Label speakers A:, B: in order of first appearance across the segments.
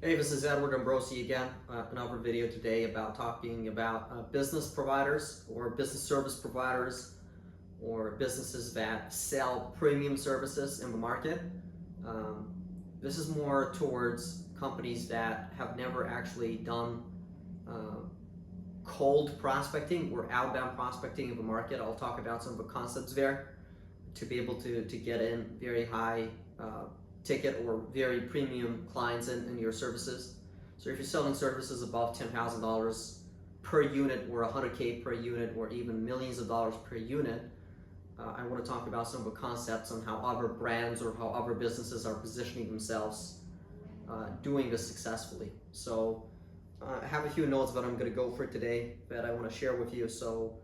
A: Hey, this is Edward Ambrosi again. Another video today about talking about business providers or business service providers or businesses that sell premium services in the market. Um, this is more towards companies that have never actually done uh, cold prospecting or outbound prospecting in the market. I'll talk about some of the concepts there to be able to get in very high ticket or very premium clients in your services. So if you're selling services above $10,000 per unit or 100K per unit or even millions of dollars per unit, I want to talk about some of the concepts on how other brands or how other businesses are positioning themselves doing this successfully. So I have a few notes that I'm going to go for today that I want to share with you. So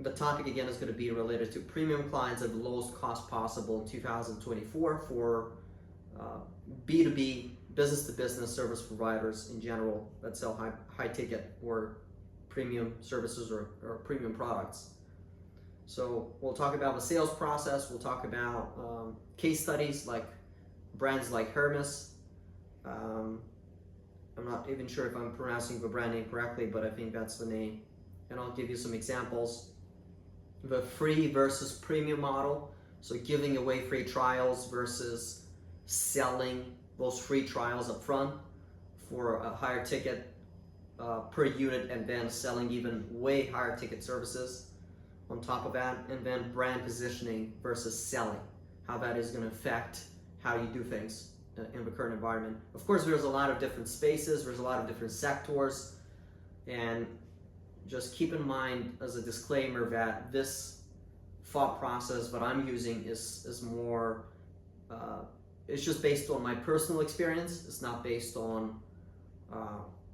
A: the topic again is going to be related to premium clients at the lowest cost possible in 2024 for B2B, business to business service providers in general that sell high ticket or premium services or premium products. So we'll talk about the sales process. We'll talk about case studies like brands like Hermes. I'm not even sure if I'm pronouncing the brand name correctly, but I think that's the name. And I'll give you some examples. The free versus premium model, so giving away free trials versus selling those free trials up front for a higher ticket per unit, and then selling even way higher ticket services on top of that. And then brand positioning versus selling, how that is going to affect how you do things in the current environment. Of course, there's a lot of different spaces, there's a lot of different sectors, and just keep in mind as a disclaimer that this thought process that I'm using is more, it's just based on my personal experience. It's not based on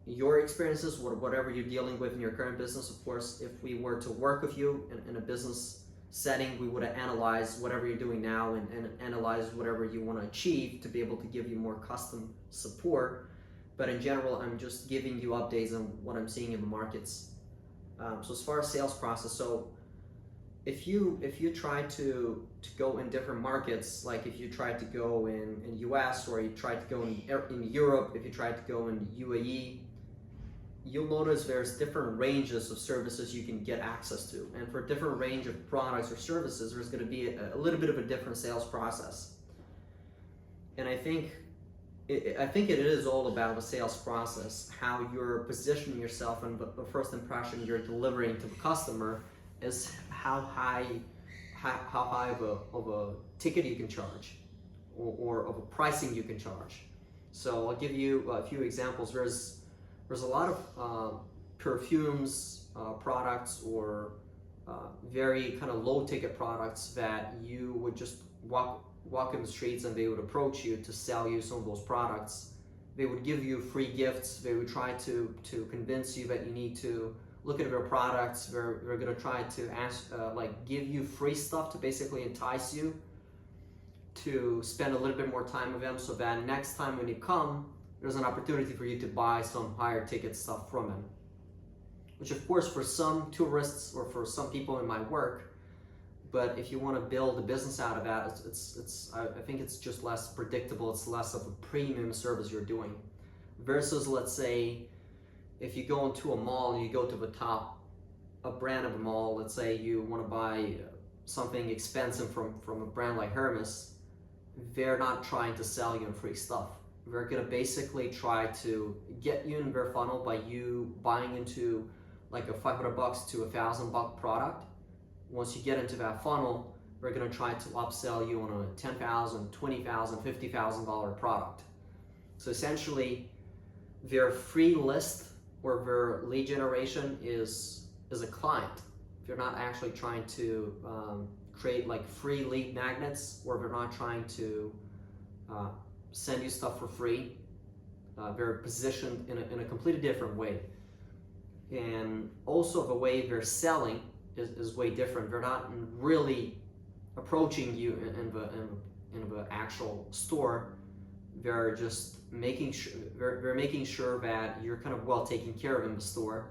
A: your experiences, whatever you're dealing with in your current business. Of course, if we were to work with you in a business setting, we would have analyzed whatever you're doing now and analyze whatever you want to achieve to be able to give you more custom support. But in general, I'm just giving you updates on what I'm seeing in the markets. So as far as sales process, so if you try to go in different markets, like if you try to go in US, or you try to go in Europe, if you try to go in UAE, you'll notice there's different ranges of services you can get access to, and for a different range of products or services, there's going to be a little bit of a different sales process. And I think it is all about the sales process, how you're positioning yourself, and the first impression you're delivering to the customer is how high of a ticket you can charge, or of a pricing you can charge. So I'll give you a few examples. There's a lot of perfumes, products, or very kind of low ticket products that you would just walk in the streets and they would approach you to sell you some of those products. They would give you free gifts. They would try to convince you that you need to look at their products. They're going to try to give you free stuff to basically entice you to spend a little bit more time with them, so that next time when you come, there's an opportunity for you to buy some higher ticket stuff from them. Which of course for some tourists or for some people it might work, but if you want to build a business out of that, I think it's just less predictable. It's less of a premium service you're doing. Versus, let's say, if you go into a mall and you go to the top, a brand of a mall, let's say you want to buy something expensive from a brand like Hermes, they're not trying to sell you free stuff. They're going to basically try to get you in their funnel by you buying into like a $500 to $1,000 product. Once you get into that funnel, we're going to try to upsell you on a $10,000, $20,000, $50,000 product. So essentially, their free list or their lead generation is a client. They're not actually trying to create like free lead magnets, or they're not trying to send you stuff for free. They're positioned in a completely different way. And also the way they're selling is way different. They're not really approaching you in the actual store. They're just making sure they're making sure that you're kind of well taken care of in the store,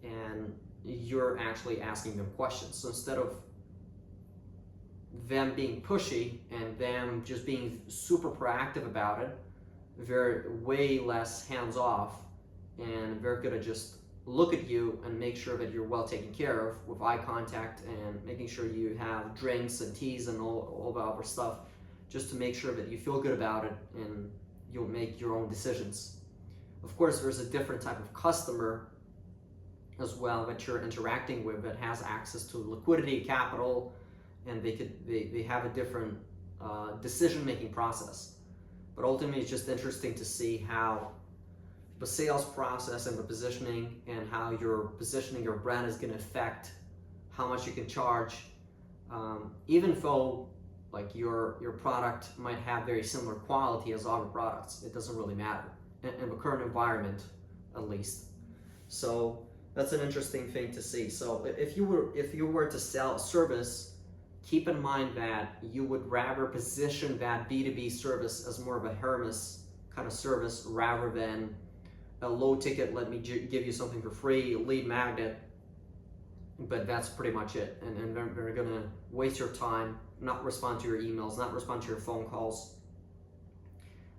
A: and you're actually asking them questions. So instead of them being pushy and them just being super proactive about it, very way less hands off and very good at just look at you and make sure that you're well taken care of with eye contact and making sure you have drinks and teas and all the other stuff just to make sure that you feel good about it and you'll make your own decisions. Of course, there's a different type of customer as well that you're interacting with that has access to liquidity, capital, and they have a different decision-making process. But ultimately, it's just interesting to see how the sales process and the positioning and how you're positioning your brand is going to affect how much you can charge, even though like your product might have very similar quality as other products. It doesn't really matter in the current environment, at least. So that's an interesting thing to see. So if you were to sell a service, keep in mind that you would rather position that B2B service as more of a Hermes kind of service rather than a low ticket, let me give you something for free, lead magnet, but that's pretty much it. And they're gonna waste your time, not respond to your emails, not respond to your phone calls.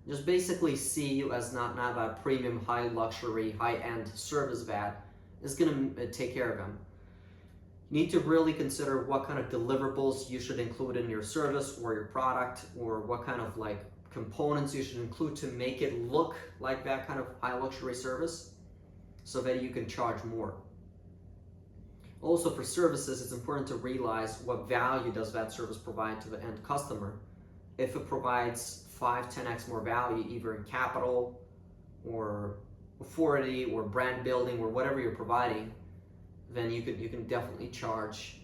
A: Just basically see you as not a premium, high luxury, high-end service that is gonna take care of them. You need to really consider what kind of deliverables you should include in your service or your product, or what kind of like components you should include to make it look like that kind of high luxury service so that you can charge more. Also, for services, it's important to realize what value does that service provide to the end customer. If it provides 5-10x more value, either in capital or authority or brand building or whatever you're providing, then you can definitely charge.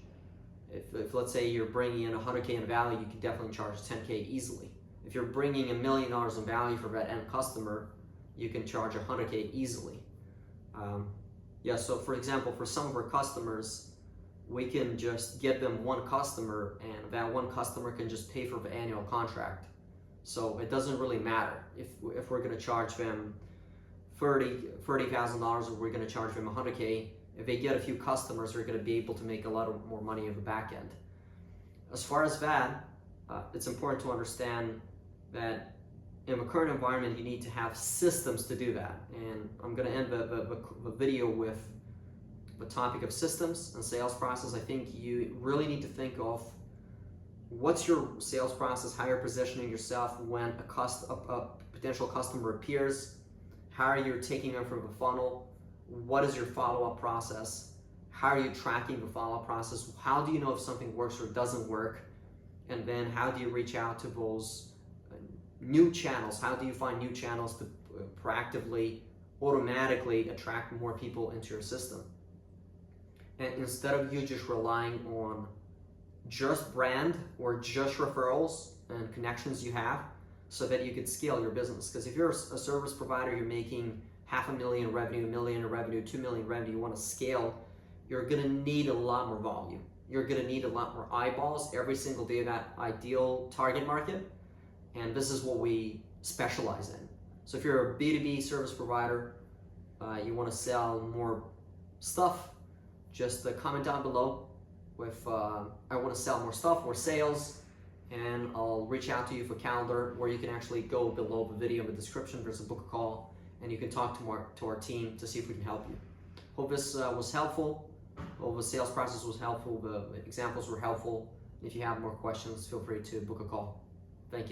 A: If let's say you're bringing in 100K in value, you can definitely charge 10K easily. If you're bringing $1 million in value for that end customer, you can charge 100K easily. So for example, for some of our customers, we can just get them one customer, and that one customer can just pay for the annual contract. So it doesn't really matter if we're going to charge them $30,000 or we're going to charge them 100K. If they get a few customers, they're going to be able to make a lot more money on the back end. As far as that, it's important to understand that in the current environment, you need to have systems to do that. And I'm going to end the video with the topic of systems and sales process. I think you really need to think of what's your sales process, how you're positioning yourself when a potential customer appears, how are you taking them from the funnel, what is your follow-up process, how are you tracking the follow-up process, how do you know if something works or doesn't work, and then how do you reach out to those new channels, how do you find new channels to proactively, automatically attract more people into your system. And instead of you just relying on just brand or just referrals and connections you have so that you could scale your business. Because if you're a service provider, you're making $500,000 revenue, $1 million revenue, $2 million revenue, you want to scale, you're going to need a lot more volume. You're going to need a lot more eyeballs every single day of that ideal target market. And this is what we specialize in. So if you're a B2B service provider, you want to sell more stuff, just comment down below with I want to sell more stuff, more sales, and I'll reach out to you for calendar, or you can actually go below the video in the description. There's a book call, and you can talk to our team to see if we can help you. Hope this was helpful. Hope the sales process was helpful. The examples were helpful. If you have more questions, feel free to book a call.